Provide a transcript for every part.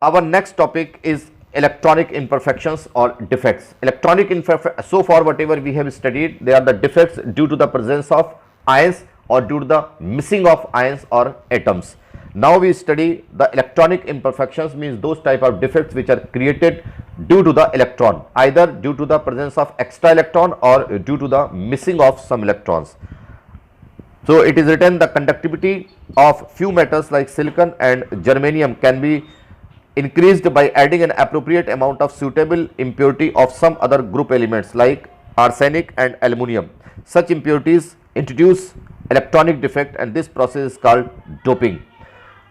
our next topic is electronic imperfections or defects. Electronic imperfections, so far whatever we have studied, they are the defects due to the presence of ions or due to the missing of ions or atoms. Now we study the electronic imperfections, means those type of defects which are created due to the electron, either due to the presence of extra electron or due to the missing of some electrons. So it is written, the conductivity of few metals like silicon and germanium can be increased by adding an appropriate amount of suitable impurity of some other group elements like arsenic and aluminum. Such impurities introduce electronic defect and this process is called doping.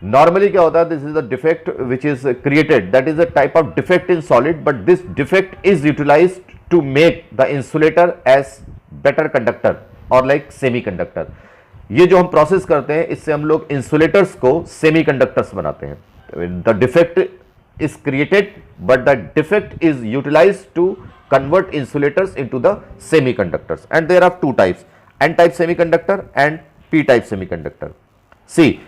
Normally क्या होता है, this is the defect which is created, that is a type of defect in solid, but this defect is utilized to make the insulator as better conductor or like semiconductor. ये जो हम process करते हैं इससे हम लोग insulators को semiconductors बनाते हैं. The defect is created but the defect is utilized to convert insulators into the semiconductors, and there are two types, n-type semiconductor and p-type semiconductor. See,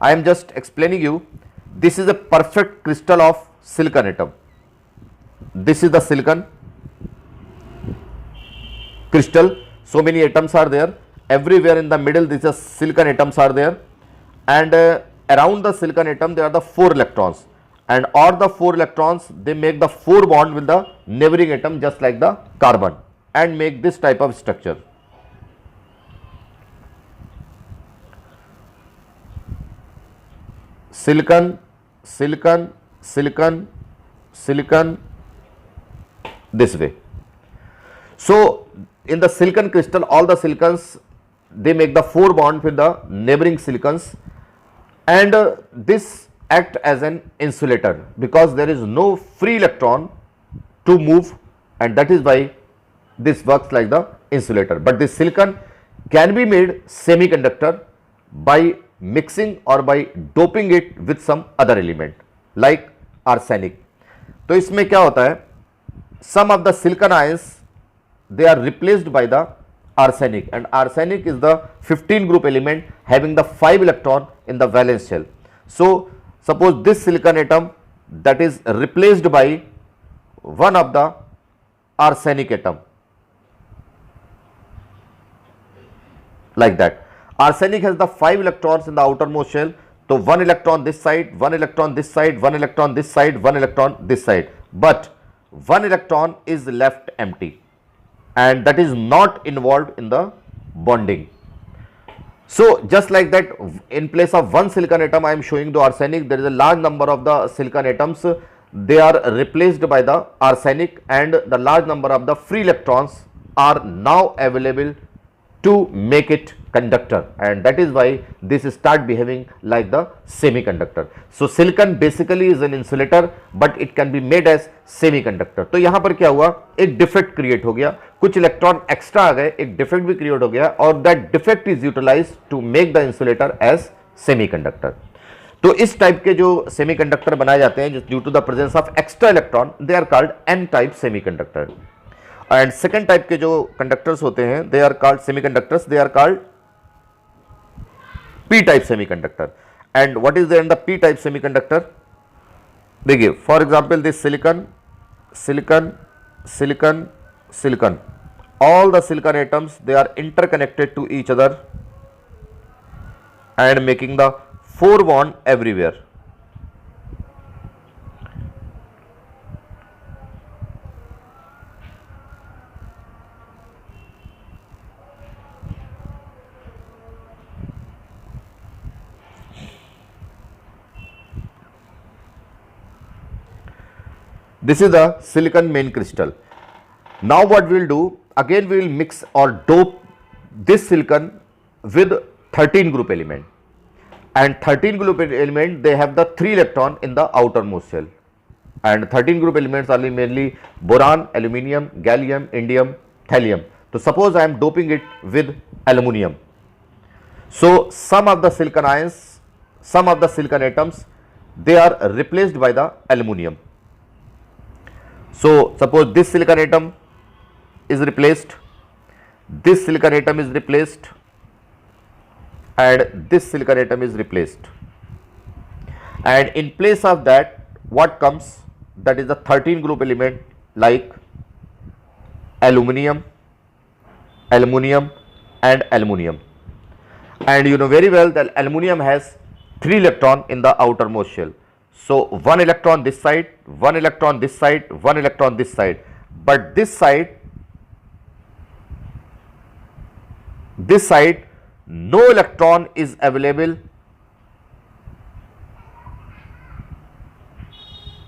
I am just explaining you, this is a perfect crystal of silicon atom. This is the silicon crystal, so many atoms are there, everywhere in the middle these are silicon atoms are there, and around the silicon atom there are the 4 electrons, and all the 4 electrons they make the 4 bond with the neighboring atom just like the carbon and make this type of structure. Silicon, silicon, silicon, silicon, this way. So in the silicon crystal, all the silicons they make the 4 bond with the neighboring silicons, and this act as an insulator because there is no free electron to move, and that is why this works like the insulator. But this silicon can be made semiconductor by mixing or by doping it with some other element like arsenic. तो इसमें क्या होता है, some of the silicon ions they are replaced by the arsenic, and arsenic is the 15 group element having the 5 electron in the valence shell. So suppose this silicon atom that is replaced by one of the arsenic atom, like that. Arsenic has the 5 electrons in the outermost shell, so 1 electron this side, 1 electron this side, 1 electron this side, 1 electron this side, but 1 electron is left empty and that is not involved in the bonding. So just like that, in place of 1 silicon atom I am showing the arsenic, there is a large number of the silicon atoms, they are replaced by the arsenic, and the large number of the free electrons are now available to make it conductor, and that is why this start behaving like the semiconductor. So silicon basically is an insulator but it can be made as semiconductor. तो यहाँ पर क्या हुआ, एक defect create हो गया, कुछ electron extra आ गए, एक डिफेक्ट भी क्रिएट हो गया, और that defect is utilised to make the insulator as semiconductor. तो इस टाइप के जो सेमीकंडक्टर बनाए जाते हैं due to the presence of extra electron, they are called N type semiconductor. And second type के जो कंडक्टर्स होते हैं they are called semiconductors, they are called p type semiconductor. And what is there in the p type semiconductor? देखिए, for example this silicon, silicon, silicon, silicon, all the silicon atoms they are interconnected to each other and making the 4 bond everywhere. This is the silicon main crystal. Now what we will do, again we will mix or dope this silicon with 13 group element, and 13 group element they have the 3 electron in the outermost shell, and 13 group elements are mainly boron, aluminium, gallium, indium, thallium. So suppose I am doping it with aluminium. So some of the silicon ions, some of the silicon atoms they are replaced by the aluminium. So suppose this silicon atom is replaced, this silicon atom is replaced, and this silicon atom is replaced, and in place of that what comes, that is the 13 group element like aluminum, aluminum and aluminum. And you know very well that aluminum has 3 electron in the outermost shell. So 1 electron this side, 1 electron this side, 1 electron this side, but this side no electron is available,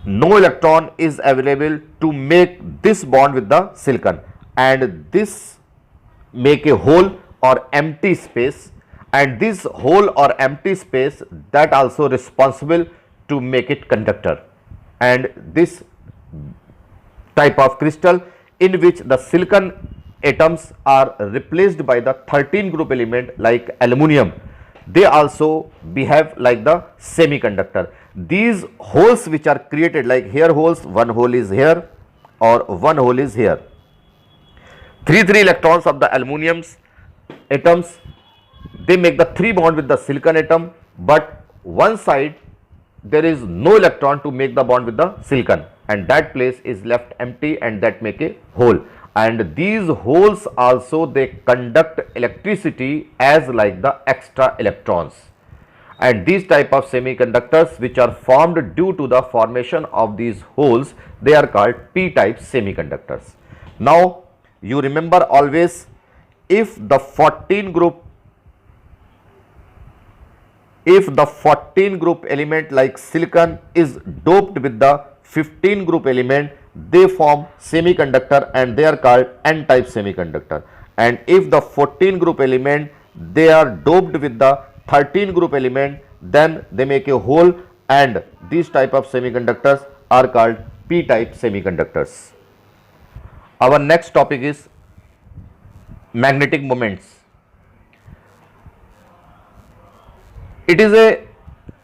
no electron is available to make this bond with the silicon, and this make a hole or empty space, and this hole or empty space that also responsible to make it conductor. And this type of crystal in which the silicon atoms are replaced by the 13 group element like aluminum, they also behave like the semiconductor. These holes which are created, like here holes, one hole is here or one hole is here. 3 electrons of the aluminum's atoms, they make the 3 bond with the silicon atom, but one side there is no electron to make the bond with the silicon, and that place is left empty, and that make a hole. And these holes also they conduct electricity as like the extra electrons. And these type of semiconductors which are formed due to the formation of these holes, they are called p-type semiconductors. Now you remember always, if the 14 group element like silicon is doped with the 15 group element, they form semiconductor and they are called n-type semiconductor. And if the 14 group element they are doped with the 13 group element, then they make a hole, and these type of semiconductors are called p-type semiconductors. Our next topic is magnetic moments. It is a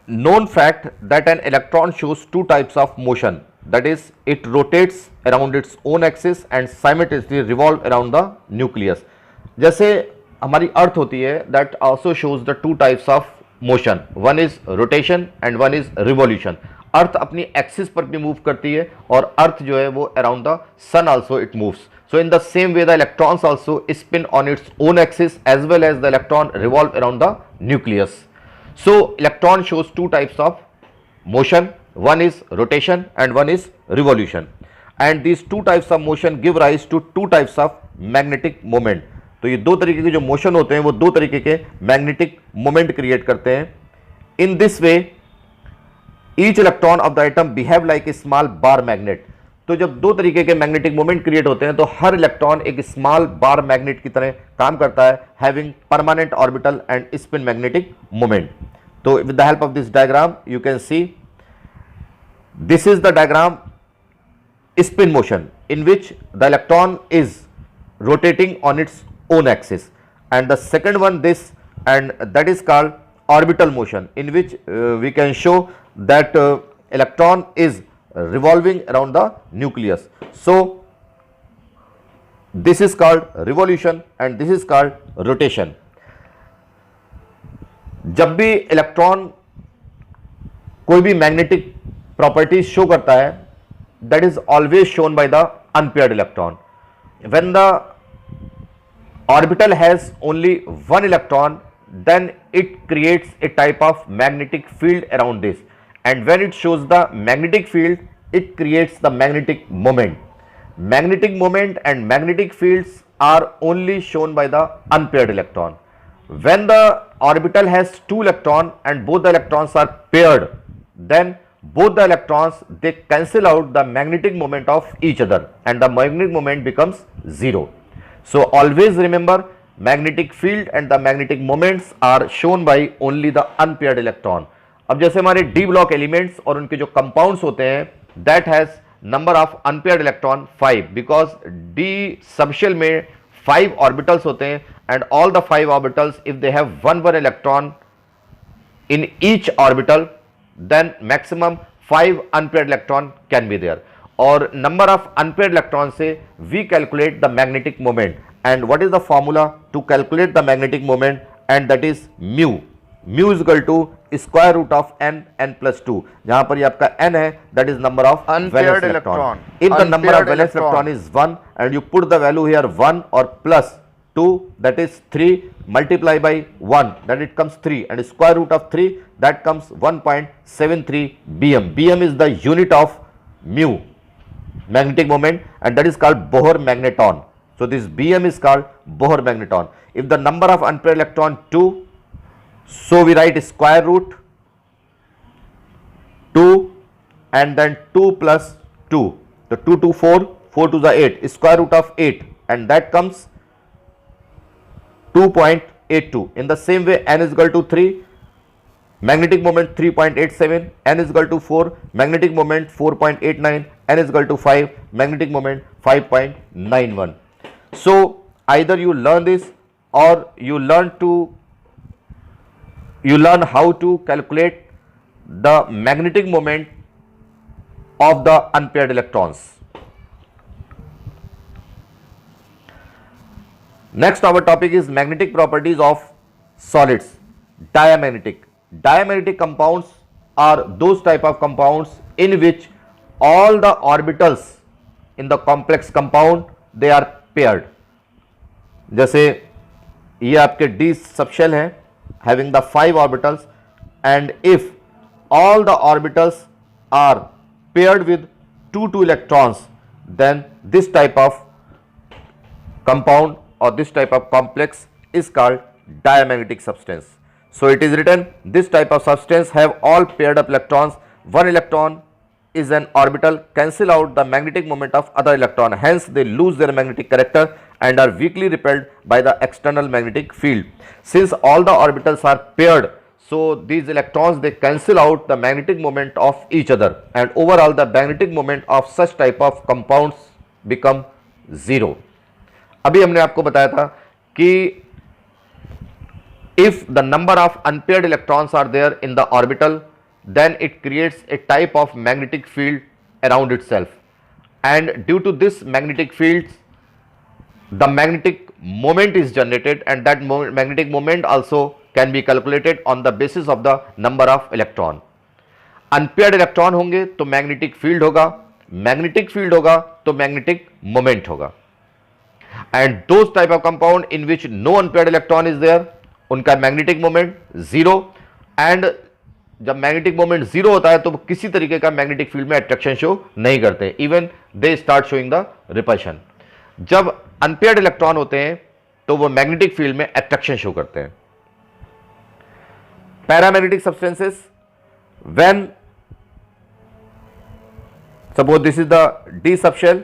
known fact that an electron shows 2 types of motion, that is, it rotates around its own axis and simultaneously revolve around the nucleus. जैसे हमारी अर्थ होती है, that also shows the 2 types of motion, one is rotation and one is revolution. अर्थ अपनी axis पर भी move करती है और अर्थ जो है वो around the sun also it moves. So in the same way the electrons also spin on its own axis as well as the electron revolve around the nucleus. So electron shows 2 types of motion, one is rotation and one is revolution, and these 2 types of motion give rise to 2 types of magnetic moment. तो ये 2 तरीके के जो motion होते हैं वो 2 तरीके के मैग्नेटिक मोमेंट क्रिएट करते हैं. In this way each electron of the atom behave like a small bar magnet. तो जब 2 तरीके के मैग्नेटिक मोमेंट क्रिएट होते हैं तो हर इलेक्ट्रॉन एक स्मॉल बार मैग्नेट की तरह काम करता है, having permanent orbital and spin magnetic moment. तो with the help of this diagram you can see, this is the diagram spin motion in which the electron is rotating on its own axis, and the second one this, and that is called orbital motion in which we can show that electron is revolving around the nucleus. So this is called revolution and this is called rotation. जब भी electron कोई भी magnetic properties show करता है, that is always shown by the unpaired electron. When the orbital has only one electron, then it creates a type of magnetic field around this, and when it shows the magnetic field, it creates the magnetic moment. Magnetic moment and magnetic fields are only shown by the unpaired electron. When the orbital has 2 electrons and both the electrons are paired, then both the electrons they cancel out the magnetic moment of each other and the magnetic moment becomes 0. So always remember, magnetic field and the magnetic moments are shown by only the unpaired electron. अब जैसे हमारे d block elements और उनके जो compounds होते हैं, that has number of unpaired electron 5, because d subshell में 5 orbitals होते हैं, and all the 5 orbitals if they have one electron in each orbital, then maximum 5 unpaired electron can be there. और number of unpaired electrons से we calculate the magnetic moment, and what is the formula to calculate the magnetic moment, and that is mu. Mu is equal to square root of n n plus 2, जहां पर ये आपका n है, that is number of valence electron. If the number of valence electron is 1 and you put the value here 1 और plus 2, that is 3 multiply by 1, that it comes 3, and square root of 3, that comes 1.73 bm. Bm is the unit of mu, magnetic moment, and that is called Bohr magneton. So this Bm is called Bohr magneton. If the number of unpaired electron 2, so we write square root 2 and then 2 plus 2, so 2 to 4, 4 to the 8, square root of 8, and that comes 2.82. In the same way, n is equal to 3, magnetic moment 3.87, n is equal to 4, magnetic moment 4.89, n is equal to 5, magnetic moment 5.91. So either you learn this or you learn how to calculate the magnetic moment of the unpaired electrons. Next our topic is magnetic properties of solids. Diamagnetic. Diamagnetic compounds are those type of compounds in which all the orbitals in the complex compound they are paired. जैसे ये आपके d subshell है having the 5 orbitals, and if all the orbitals are paired with 2 electrons, then this type of compound or this type of complex is called diamagnetic substance. So it is written, this type of substance have all paired up electrons. One electron is an orbital, cancel out the magnetic moment of other electron, hence they lose their magnetic character and are weakly repelled by the external magnetic field. Since all the orbitals are paired, so these electrons they cancel out the magnetic moment of each other, and overall the magnetic moment of such type of compounds become 0. अभी हमने आपको बताया था कि if the number of unpaired electrons are there in the orbital, then it creates a type of magnetic field around itself, and due to this magnetic fields the magnetic moment is generated, and that magnetic moment also can be calculated on the basis of the number of electron. Unpaired electron होंगे तो magnetic field होगा, magnetic field होगा तो magnetic moment होगा, and those type of compound in which no unpaired electron is there, उनका magnetic moment 0, and जब magnetic moment 0 होता है तो वो किसी तरीके का मैग्नेटिक फील्ड में अट्रैक्शन शो नहीं करते, even they start showing the repulsion. जब अनपेयर्ड इलेक्ट्रॉन होते हैं तो वो मैग्नेटिक फील्ड में अट्रैक्शन शो करते हैं. Paramagnetic substances, when suppose this is the D subshell,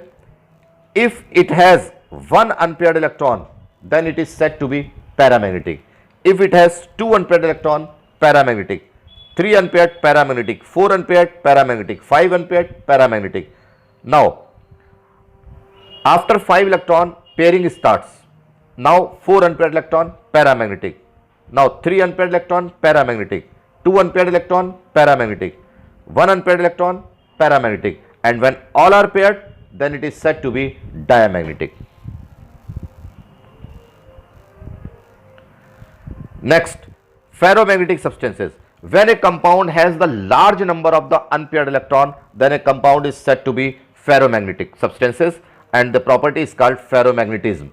if it has one unpaired electron then it is said to be paramagnetic. If it has 2 unpaired electron, paramagnetic. 3 unpaired, paramagnetic. 4 unpaired, paramagnetic. 5 unpaired, paramagnetic. Now after 5 electron pairing starts. Now 4 unpaired electron, paramagnetic. Now 3 unpaired electron, paramagnetic. 2 unpaired electron, paramagnetic. 1 unpaired electron, paramagnetic. And when all are paired, then it is said to be diamagnetic. Next, ferromagnetic substances. When a compound has the large number of the unpaired electron, then a compound is said to be ferromagnetic substances, and the property is called ferromagnetism.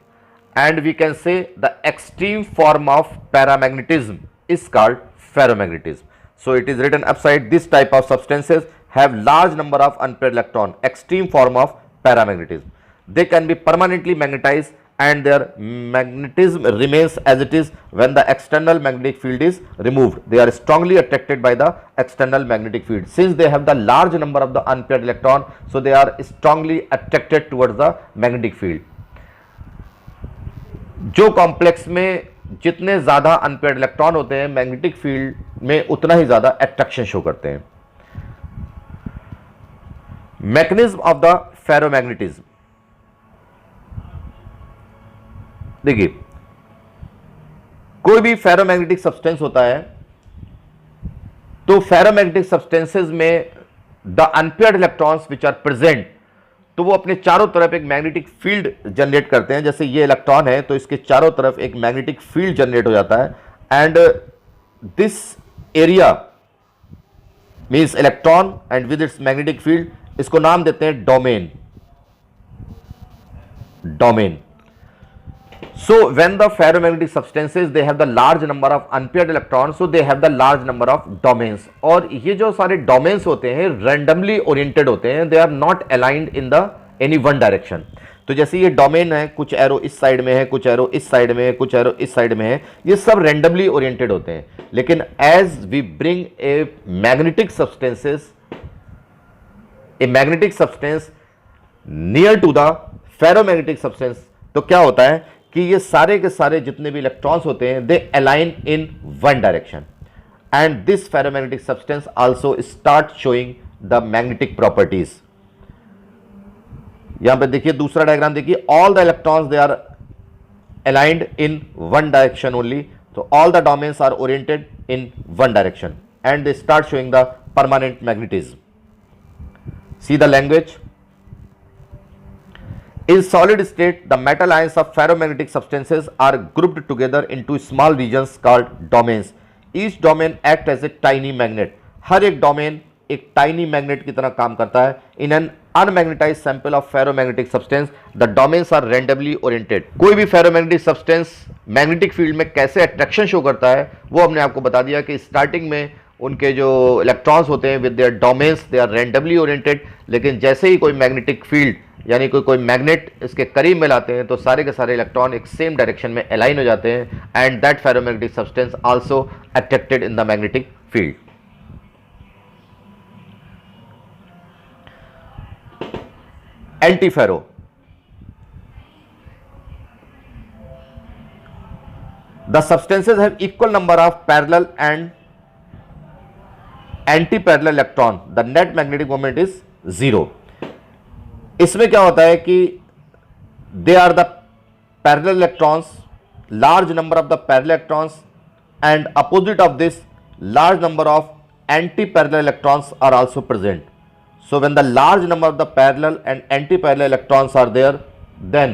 And we can say the extreme form of paramagnetism is called ferromagnetism. So it is written upside, this type of substances have large number of unpaired electron, extreme form of paramagnetism. They can be permanently magnetized and their magnetism remains as it is when the external magnetic field is removed. They are strongly attracted by the external magnetic field. Since they have the large number of the unpaired electron, so they are strongly attracted towards the magnetic field. जो complex में जितने ज्यादा unpaired electron होते हैं, magnetic field में उतना ही ज्यादा attraction show करते हैं. Mechanism of the ferromagnetism. देखिए, कोई भी फेरोमैग्नेटिक सब्सटेंस होता है तो फेरोमैग्नेटिक सब्सटेंसेस में the unpaired electrons which are present, तो वो अपने चारों तरफ एक मैग्नेटिक फील्ड जनरेट करते हैं. जैसे ये इलेक्ट्रॉन है तो इसके चारों तरफ एक मैग्नेटिक फील्ड जनरेट हो जाता है, and this area means electron and with its magnetic field, इसको नाम देते हैं domain. Domain. So when the ferromagnetic substances they have the large number of unpaired electrons, so they have the large number of domains। और ये जो सारे domains होते हैं randomly oriented होते हैं, they are not aligned in the any one direction। तो जैसे ये डोमेन है, कुछ एरो इस साइड में है, कुछ एरो इस साइड में है, कुछ एरो इस साइड में है, ये सब रैंडमली ओरिएंटेड होते हैं। लेकिन as we bring a magnetic substances, a magnetic substance near to the ferromagnetic substance, तो क्या होता है कि ये सारे के सारे जितने भी इलेक्ट्रॉन्स होते हैं they align in one direction and this ferromagnetic substance also start showing the magnetic properties. यहां पे देखिए दूसरा डायग्राम देखिए, all the electrons they are aligned in one direction only, तो all the domains are oriented in one direction and they start showing the permanent magnetism. See the language. In solid state, the metal ions of ferromagnetic substances are grouped together into small regions called domains. Each domain acts as a tiny magnet. हर एक domain एक tiny magnet की तरह काम करता है। In an unmagnetized sample of ferromagnetic substance, the domains are randomly oriented. कोई भी ferromagnetic substance magnetic field में कैसे अट्रैक्शन शो करता है वो हमने आपको बता दिया कि स्टार्टिंग में उनके जो इलेक्ट्रॉन्स होते हैं with their domains they are randomly oriented, लेकिन जैसे ही कोई मैग्नेटिक फील्ड यानी कोई मैग्नेट इसके करीब में लाते हैं तो सारे के सारे इलेक्ट्रॉन एक सेम डायरेक्शन में अलाइन हो जाते हैं and that ferromagnetic substance also attracted in the magnetic field. Antiferro. The substances have equal number of parallel and anti parallel electron, the net magnetic moment is 0। इसमें क्या होता है कि they are the parallel electrons, large number of the parallel electrons and opposite of this large number of anti parallel electrons are also present. So when the large number of the parallel and anti-parallel electrons are there, then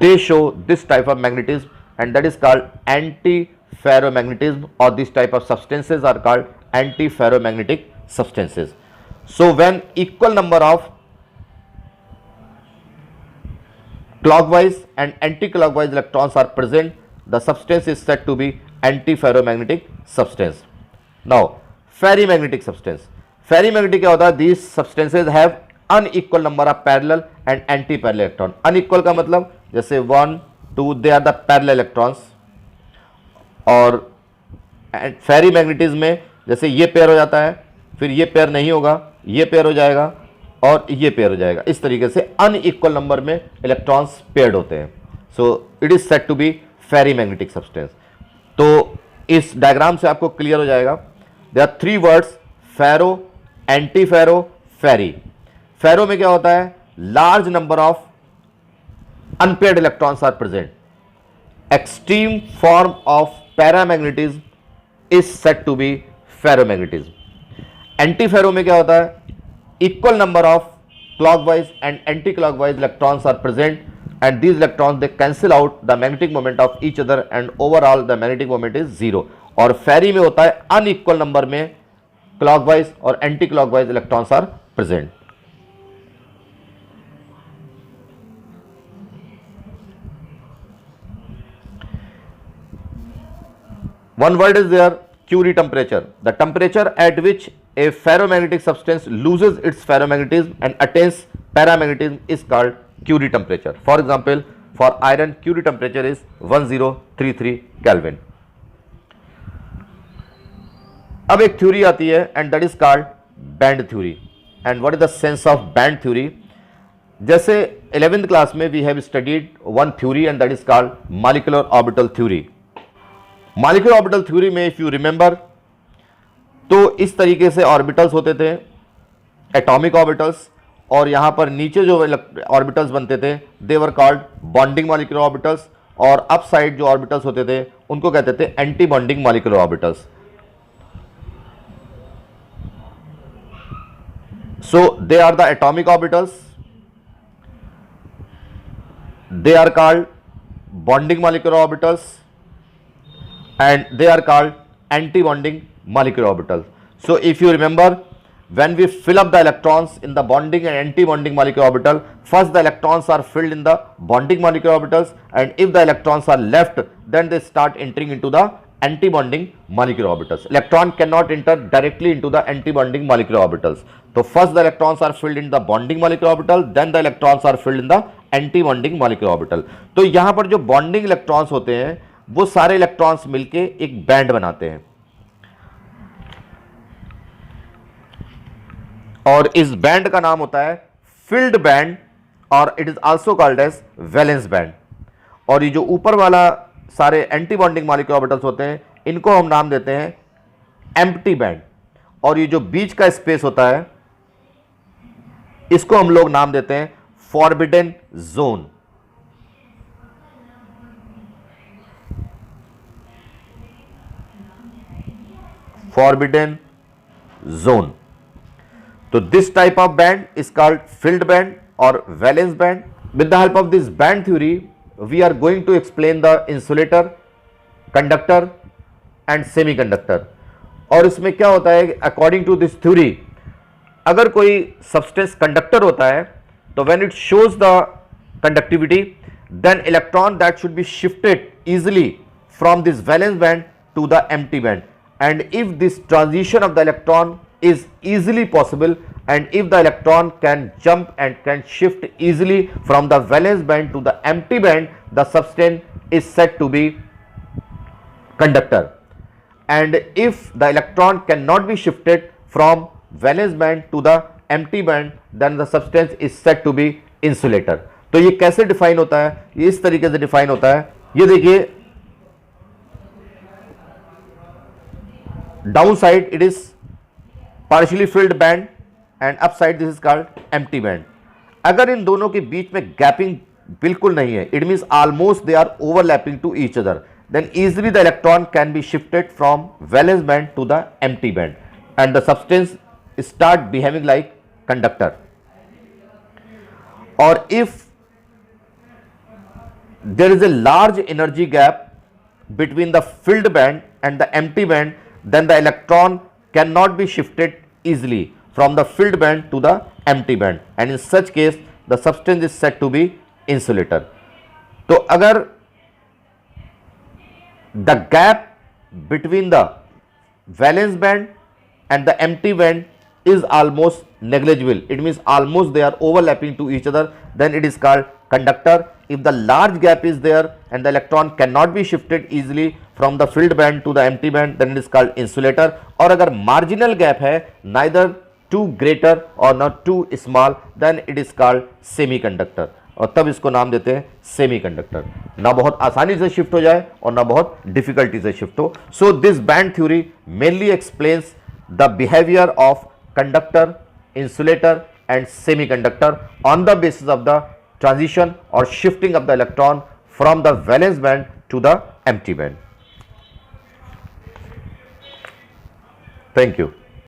they show this type of magnetism and that is called anti-ferromagnetism, or this type of substances are called anti-ferromagnetic substances. So when equal number of clockwise and anti-clockwise electrons are present, the substance is said to be anti-ferromagnetic substance. Now ferrimagnetic substance. Ferrimagnetic क्या होता है? These substances have unequal number of parallel and anti parallel electron. Unequal का मतलब जैसे 1 2 they are the parallel electrons, और ferrimagnetism में जैसे ये पेयर हो जाता है फिर ये पेयर नहीं होगा, ये पेयर हो जाएगा और ये पेयर हो जाएगा। इस तरीके से अनइक्वल नंबर में इलेक्ट्रॉन्स पेयर्ड होते हैं। So it is said to be ferrimagnetic substance. तो इस डायग्राम से आपको क्लियर हो जाएगा। There are 3 words, ferro, anti ferro, ferri. Ferro में क्या होता है? Large number of unpaired electrons are present. Extreme form of paramagnetism is said to be ferromagnetism. Anti ferro में क्या होता है? Equal number of clockwise and anti clockwise electrons are present and these electrons they cancel out the magnetic moment of each other and overall the magnetic moment is 0। और ferri में होता है unequal number में clockwise और anti clockwise electrons are present. One word is there, Curie temperature. The temperature at which a ferromagnetic substance loses its ferromagnetism and attains paramagnetism is called Curie temperature. For example, for iron, Curie temperature is 1033 Kelvin. अब एक theory आती है and that is called band theory. And what is the sense of band theory? जैसे 11th class में we have studied one theory and that is called molecular orbital theory. Molecular orbital theory में if you remember तो इस तरीके से orbitals होते थे, atomic orbitals, और यहां पर नीचे जो ऑर्बिटल्स बनते थे they were called bonding molecular orbitals, और अप साइड जो ऑर्बिटल्स होते थे उनको कहते थे anti bonding molecular orbitals. So they are the atomic orbitals, they are called bonding molecular orbitals and they are called anti-bonding molecular orbitals. So if you remember, when we fill up the electrons in the bonding and anti-bonding molecular orbital, first the electrons are filled in the bonding molecular orbitals, and if the electrons are left, then they start entering into the anti-bonding molecular orbitals. Electron cannot enter directly into the anti-bonding molecular orbitals. So first the electrons are filled in the bonding molecular orbital, then the electrons are filled in the anti-bonding molecular orbital. तो यहाँ पर जो bonding electrons होते हैं वो सारे electrons मिलके एक band बनाते हैं, और इस बैंड का नाम होता है फिल्ड बैंड, और it is also called as valence band. और ये जो ऊपर वाला सारे एंटी बॉन्डिंग मॉलिक्यूलर ऑर्बिटल्स होते हैं इनको हम नाम देते हैं एम्प्टी बैंड, और ये जो बीच का स्पेस होता है इसको हम लोग नाम देते हैं forbidden zone. Forbidden zone. So this type of band is called filled band or valence band. With the help of this band theory, we are going to explain the insulator, conductor and semiconductor. और इसमें क्या होता है, according to this theory, अगर कोई substance conductor होता है तो when it shows the conductivity, then electron that should be shifted easily from this valence band to the empty band. And if this transition of the electron is easily possible, and if the electron can jump and can shift easily from the valence band to the empty band, the substance is said to be conductor. And if the electron cannot be shifted from valence band to the empty band, then the substance is said to be insulator. तो ये कैसे define होता है, ये इस तरीके से define होता है. ये देखिए, down side it is partially filled band and upside this is called empty band. अगर इन दोनों के बीच में गैपिंग बिल्कुल नहीं है, it means almost they are overlapping to each other, then easily the electron can be shifted from valence band to the empty band and the substance start behaving like conductor. Or if there is a large energy gap between the filled band and the empty band, then the electron cannot be shifted easily from the filled band to the empty band, and in such case the substance is said to be insulator. तो अगर the gap between the valence band and the empty band is almost negligible, it means almost they are overlapping to each other, then it is called conductor. If the large gap is there and the electron cannot be shifted easily from the filled band to the empty band, then it is called insulator. और अगर marginal gap है, neither too greater or not too small, then it is called semiconductor. और तब इसको नाम देते हैं semiconductor. ना बहुत आसानी से शिफ्ट हो जाए और ना बहुत डिफिकल्टी से शिफ्ट हो. So this band theory mainly explains the behavior of conductor, insulator and semiconductor on the basis of the transition or shifting of the electron from the valence band to the empty band. Thank you.